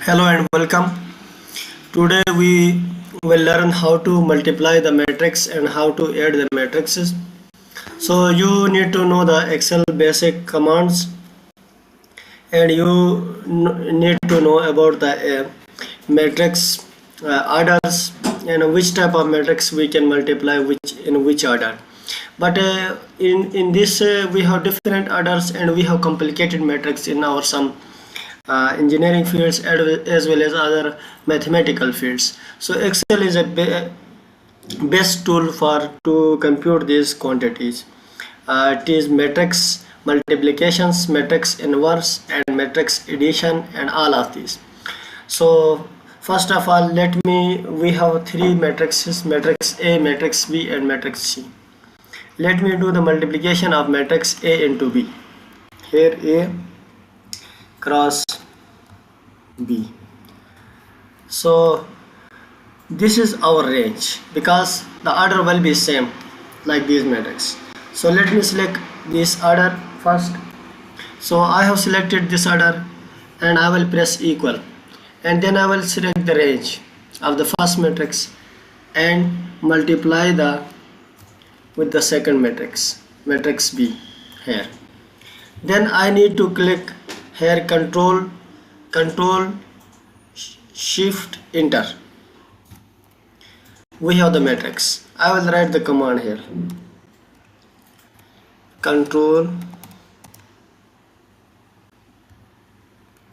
Hello and welcome. Today we will learn how to multiply the matrix and how to add the matrices. So you need to know the Excel basic commands, and you need to know about the matrix orders and which type of matrix we can multiply which order. But in this we have different orders and we have complicated matrix in our some engineering fields as well as other mathematical fields. So Excel is a best tool for to compute these quantities. It is matrix multiplications, matrix inverse, and matrix addition, and all of these. So first of all, we have three matrices: matrix A, matrix B, and matrix C. Let me do the multiplication of matrix A into B. Here A cross B. So this is our range because the order will be same like these matrix. So let me select this order first. So I have selected this order and I will press equal, and then I will select the range of the first matrix and multiply with the second matrix, matrix B here. Then I need to click here control shift enter. We have the matrix. I will write the command here: control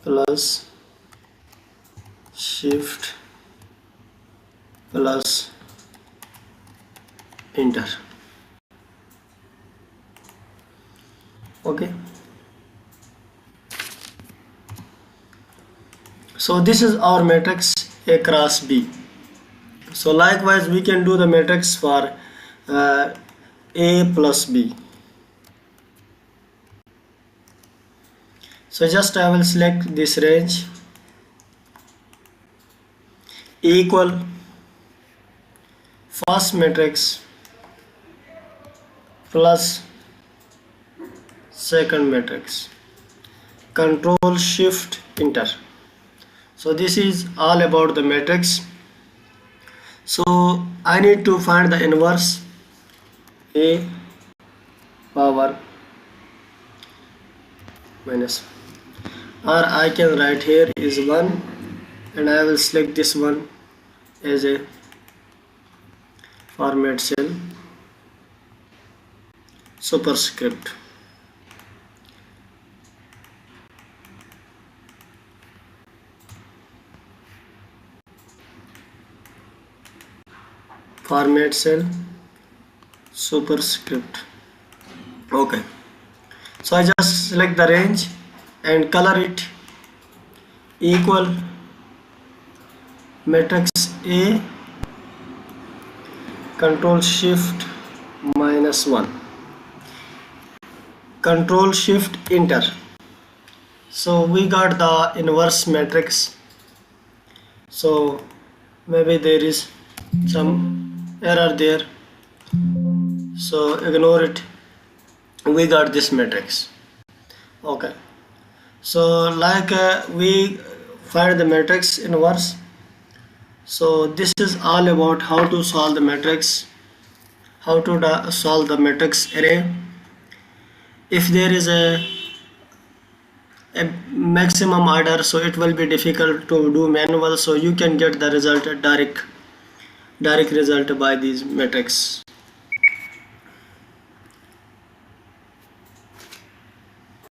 plus shift plus enter. Okay, so this is our matrix A cross B. So likewise we can do the matrix for A plus B. So just I will select this range equal first matrix plus second matrix, control shift enter. So this is all about the matrix. So I need to find the inverse A power minus, or I can write here is 1 and I will select this one as a format cell superscript. Format cell superscript. Okay, so I just select the range and color it equal matrix A control shift -1, control shift enter. So we got the inverse matrix. So maybe there is some error there, so ignore it. We got this matrix. Okay, so like we find the matrix inverse. So this is all about how to solve the matrix, how to solve the matrix array. If there is a maximum order, so it will be difficult to do manual, so you can get the result direct result by these matrix.